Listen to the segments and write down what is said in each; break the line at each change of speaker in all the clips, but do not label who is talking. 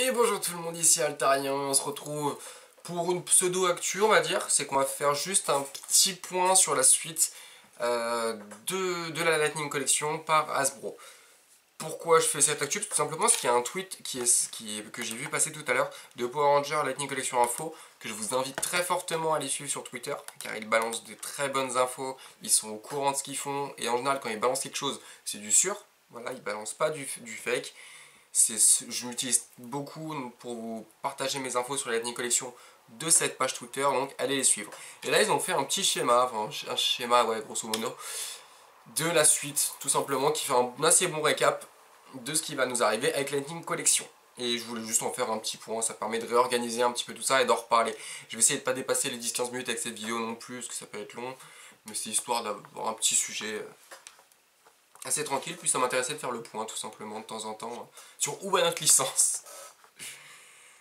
Et bonjour tout le monde, ici Altarien, on se retrouve pour une pseudo-actu on va dire. C'est qu'on va faire juste un petit point sur la suite de la Lightning Collection par Hasbro. Pourquoi je fais cette actu? Tout simplement parce qu'il y a un tweet que j'ai vu passer tout à l'heure de Power Ranger Lightning Collection Info, que je vous invite très fortement à les suivre sur Twitter, car ils balancent de très bonnes infos, ils sont au courant de ce qu'ils font, et en général quand ils balancent quelque chose, c'est du sûr, voilà, ils balancent pas du fake. Je m'utilise beaucoup pour vous partager mes infos sur la Lightning Collection de cette page Twitter, donc allez les suivre. Et là ils ont fait un petit schéma, enfin un schéma ouais grosso modo, de la suite tout simplement, qui fait un assez bon récap de ce qui va nous arriver avec la Lightning Collection. Et je voulais juste en faire un petit point, ça permet de réorganiser un petit peu tout ça et d'en reparler. Je vais essayer de ne pas dépasser les 10-15 minutes avec cette vidéo non plus, parce que ça peut être long, mais c'est histoire d'avoir un petit sujet assez tranquille, puis ça m'intéressait de faire le point tout simplement de temps en temps sur où va notre licence.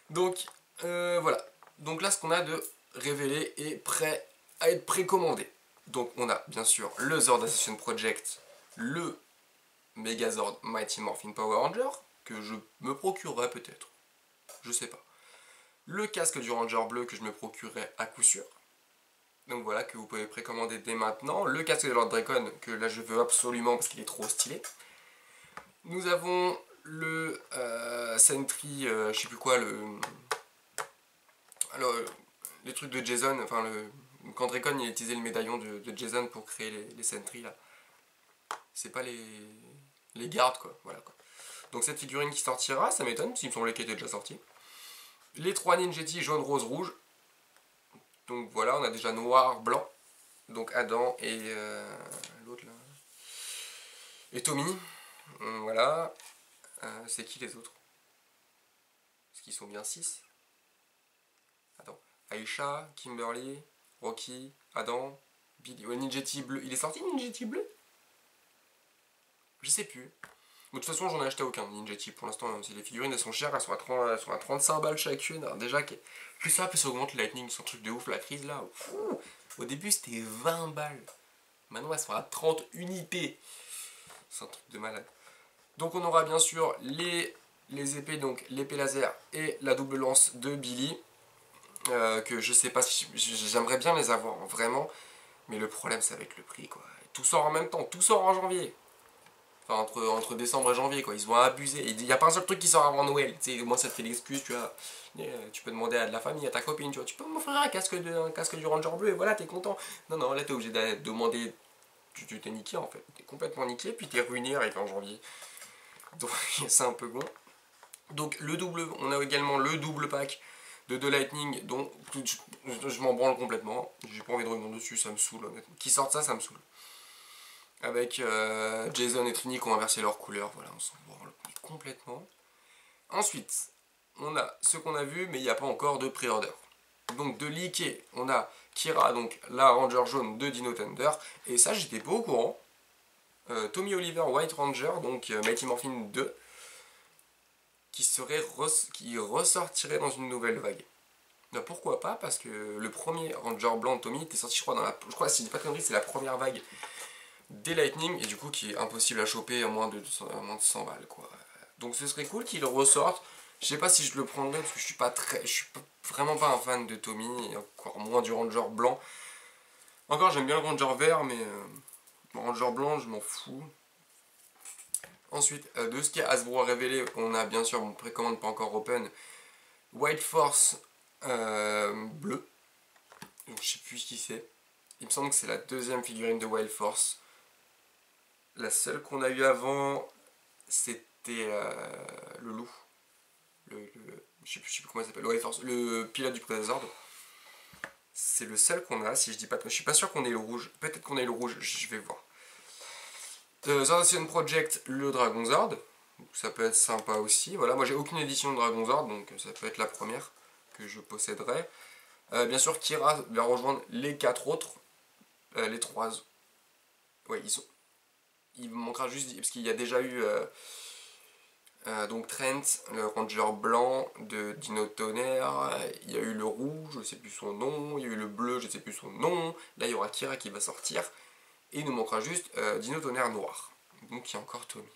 Donc voilà, donc là ce qu'on a de révélé est prêt à être précommandé. Donc on a bien sûr le Zord Assassin Project, le Megazord Mighty Morphin Power Ranger, que je me procurerai peut-être, je sais pas. Le casque du Ranger bleu que je me procurerai à coup sûr. Donc voilà, que vous pouvez précommander dès maintenant. Le casque de Lord Dracon, que là je veux absolument parce qu'il est trop stylé. Nous avons le Sentry, je sais plus quoi, les trucs de Jason, enfin quand Dracon il a utilisé le médaillon de Jason pour créer les Sentry là. C'est pas les gardes quoi, voilà quoi. Donc cette figurine qui sortira, ça m'étonne, parce qu'il me semblait qu'elle était déjà sortie. Les 3 Ninjetti jaune, rose, rouge. Donc voilà, on a déjà noir, blanc. Donc Adam et l'autre là. Et Tommy. Voilà. C'est qui les autres? Est-ce qu'ils sont bien 6? Attends. Aisha, Kimberly, Rocky, Adam, Billy. Ouais, Ninjetti bleu. Il est sorti Ninjetti bleu? Je sais plus. De toute façon, j'en ai acheté aucun Ninjetti pour l'instant. Les figurines elles sont chères, elles sont à 35 balles chacune. Alors déjà, plus ça, plus ça augmente le Lightning, c'est un truc de ouf. La crise là, au début c'était 20 balles. Maintenant elles sont à 30 unités. C'est un truc de malade. Donc on aura bien sûr les épées, donc l'épée laser et la double lance de Billy. Que je sais pas si j'aimerais bien les avoir vraiment. Mais le problème c'est avec le prix quoi. Tout sort en même temps, tout sort en janvier. Enfin, entre décembre et janvier, quoi. Ils ont abusé. Il n'y a pas un seul truc qui sort avant Noël. Tu sais, moi, ça te fait l'excuse, tu vois. Tu peux demander à de la famille, à ta copine, tu vois. Tu peux m'offrir un casque du Ranger bleu et voilà, t'es content. Non, non, là, t'es obligé de demander. Tu t'es niqué, en fait. T'es complètement niqué, puis t'es ruiné arrivé en janvier. Donc, c'est un peu bon. Donc, on a également le double pack de The Lightning, dont je m'en branle complètement. J'ai pas envie de revenir dessus, ça me saoule, honnêtement. Qui sortent ça, ça me saoule. Avec Jason et Trini qui ont inversé leur couleur, voilà, on s'en branle complètement. Ensuite, on a ce qu'on a vu, mais il n'y a pas encore de pré-order. Donc de leaké, on a Kira, donc la Ranger jaune de Dino Thunder, et ça j'étais pas au courant. Tommy Oliver White Ranger, donc Mighty Morphin 2, qui ressortirait dans une nouvelle vague. Pourquoi pas? Parce que le premier Ranger blanc de Tommy était sorti, je crois, si je dis pas de conneries, c'est la première vague des Lightning, et du coup qui est impossible à choper à moins de 100 balles quoi. Donc ce serait cool qu'il le ressorte. Je sais pas si je le prendrais parce que je suis vraiment pas un fan de Tommy, et encore moins du Ranger blanc. Encore j'aime bien le Ranger vert, mais le Ranger blanc je m'en fous. Ensuite, de ce qu'Hasbro a révélé, on a bien sûr, mon précommande pas encore open, White Force bleu. Donc je sais plus qui c'est. Il me semble que c'est la deuxième figurine de Wild Force. La seule qu'on a eu avant, c'était le loup. Je sais plus comment il s'appelle. Le pilote du Prédazord. C'est le seul qu'on a, si je dis pas de... Je suis pas sûr qu'on ait le rouge. Peut-être qu'on ait le rouge, je vais voir. Zord Ascension Project, le Dragon Zord. Donc ça peut être sympa aussi. Voilà, moi j'ai aucune édition de Dragon Zord, donc ça peut être la première que je posséderai. Bien sûr, Kira va rejoindre les 4 autres. Les 3. Ouais, ils sont... Il me manquera juste, parce qu'il y a déjà eu donc Trent, le Ranger blanc de Dino Tonnerre, il y a eu le rouge, je ne sais plus son nom, il y a eu le bleu, je ne sais plus son nom, là il y aura Kira qui va sortir, et il nous manquera juste Dino Tonnerre noir, donc il y a encore Tommy.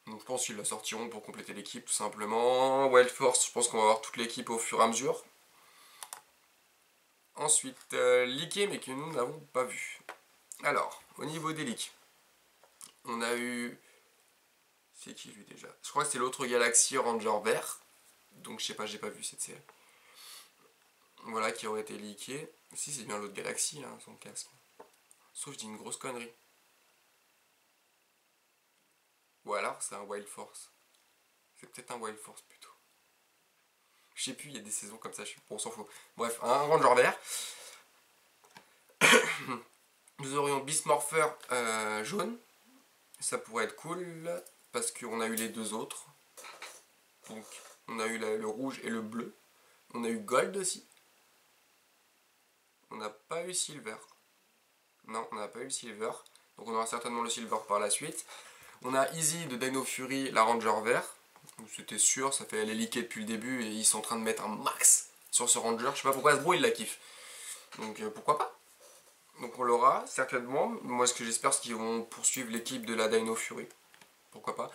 Donc je pense qu'ils la sortiront pour compléter l'équipe tout simplement. Wild Force, je pense qu'on va avoir toute l'équipe au fur et à mesure. Ensuite, leaké mais que nous n'avons pas vu. Alors, au niveau des leaks, on a eu... C'est qui lui déjà? Je crois que c'est l'autre Galaxy Ranger vert. Donc je sais pas, j'ai pas vu cette série. Voilà, qui aurait été leaké. Si c'est bien l'autre Galaxy là, son casque. Sauf je dis une grosse connerie. Ou alors c'est un Wild Force. C'est peut-être un Wild Force plutôt. Je sais plus, il y a des saisons comme ça, bon, on s'en fout. Bref, un Ranger vert. Nous aurions Beast Morpher jaune. Ça pourrait être cool parce qu'on a eu les deux autres. Donc on a eu le rouge et le bleu. On a eu Gold aussi. On n'a pas eu Silver. Non, on n'a pas eu le Silver. Donc on aura certainement le Silver par la suite. On a Easy de Dino Fury, la Ranger vert. C'était sûr, ça fait elle est leakée depuis le début et ils sont en train de mettre un max sur ce Ranger. Je sais pas pourquoi Hasbro il la kiffe. Donc pourquoi pas. Donc on l'aura certainement. Moi ce que j'espère c'est qu'ils vont poursuivre l'équipe de la Dino Fury. Pourquoi pas.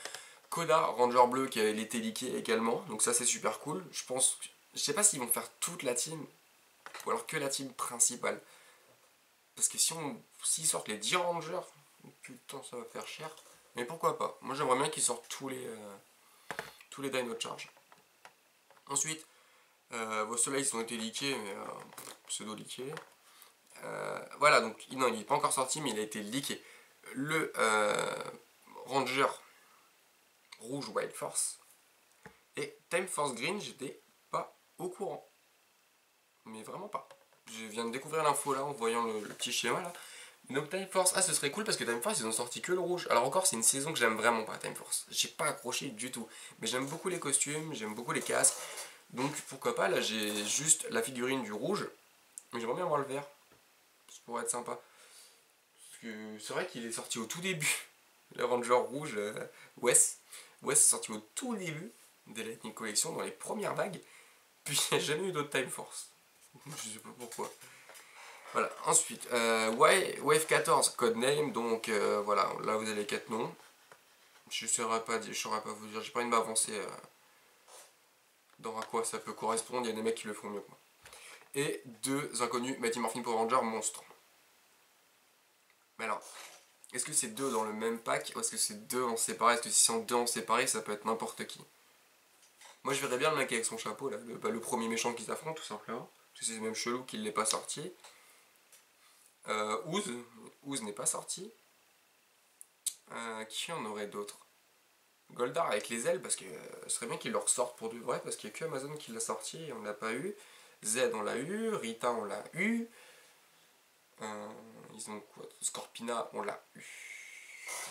Koda, Ranger bleu qui a été leaké également. Donc ça c'est super cool. Je sais pas s'ils vont faire toute la team. Ou alors que la team principale. Parce que s'ils sortent les 10 Rangers, putain ça va faire cher. Mais pourquoi pas. Moi j'aimerais bien qu'ils sortent tous les Dino Charge. Ensuite, ceux-là ils ont été leakés, mais pseudo-leakés. Voilà, donc non, il n'est pas encore sorti, mais il a été leaké. Le Ranger rouge Wild Force. Et Time Force Green, j'étais pas au courant. Mais vraiment pas. Je viens de découvrir l'info là en voyant le petit schéma là. Donc Time Force, ce serait cool parce que Time Force ils ont sorti que le rouge. Alors encore c'est une saison que j'aime vraiment pas, Time Force. J'ai pas accroché du tout. Mais j'aime beaucoup les costumes, j'aime beaucoup les casques. Donc pourquoi pas, là j'ai juste la figurine du rouge. Mais j'aimerais bien avoir le vert. Ça pourrait être sympa. Parce que c'est vrai qu'il est sorti au tout début. Le Ranger rouge, Wes. Wes est sorti au tout début des Lightning Collection dans les premières vagues. Puis il n'y a jamais eu d'autres Time Force. Je sais pas pourquoi. Voilà, ensuite, Wave 14, codename, donc voilà, là vous avez les 4 noms. Je ne saurais pas vous dire, j'ai pas envie de m'avancer dans à quoi ça peut correspondre, il y a des mecs qui le font mieux que moi. Et 2 inconnus, Mighty Morphin Power Ranger monstre. Mais alors, est-ce que c'est 2 dans le même pack ou est-ce que c'est 2 en séparé? Est-ce que si c'est 2 en séparé, ça peut être n'importe qui? Moi je verrais bien le mec avec son chapeau là, le premier méchant qu'ils affrontent tout simplement. Parce que c'est même chelou qu'il l'ait pas sorti. Ooze n'est pas sorti. Qui en aurait d'autres? Goldar avec les ailes, parce que ce serait bien qu'il le ressorte pour de vrai, parce qu'il n'y a que Amazon qui l'a sorti et on l'a pas eu. Z on l'a eu, Rita on l'a eu. Ils ont quoi? Scorpina on l'a eu.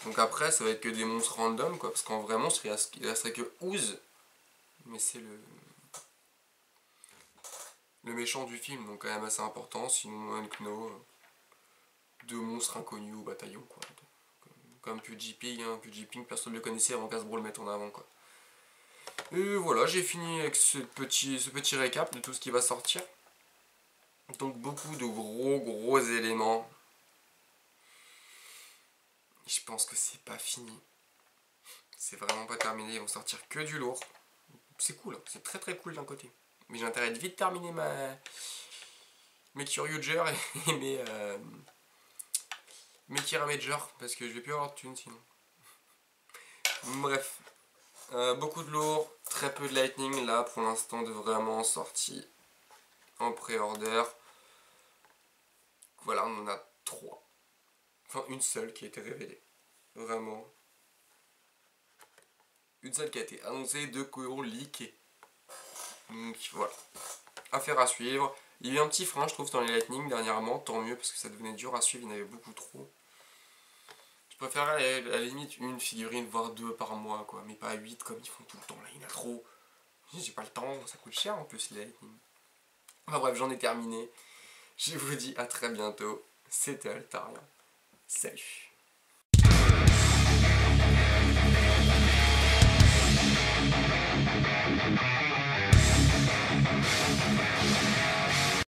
Donc après ça va être que des monstres random quoi, parce qu'en vrai monstre il resterait que Ooze. Mais c'est le méchant du film, donc quand même assez important, sinon un Kno. 2 monstres inconnus au bataillon quoi. Comme PewDiePie, PewDiePie, personne ne le connaissait avant qu'Hasbro le mette en avant quoi. Et voilà, j'ai fini avec ce petit récap de tout ce qui va sortir. Donc beaucoup de gros éléments. Et je pense que c'est pas fini. C'est vraiment pas terminé, ils vont sortir que du lourd. C'est cool, hein. C'est très cool d'un côté. Mais j'ai intérêt de vite terminer mes Kyryuger et mes Kira Major, parce que je vais plus avoir de thunes sinon. Bref. Beaucoup de lourd, très peu de lightning là pour l'instant de vraiment sortie en pré-order. Voilà, on en a 3. Enfin une seule qui a été révélée. Vraiment. Une seule qui a été annoncée, 2 qui ont leaké. Donc voilà. Affaire à suivre. Il y a eu un petit frein je trouve dans les lightning dernièrement, tant mieux parce que ça devenait dur à suivre, il y en avait beaucoup trop. Je préférerais à la limite une figurine voire 2 par mois quoi, mais pas 8 comme ils font tout le temps là, il y en a trop. J'ai pas le temps, ça coûte cher en plus les lightning. Enfin bref, j'en ai terminé. Je vous dis à très bientôt. C'était Altarien. Salut.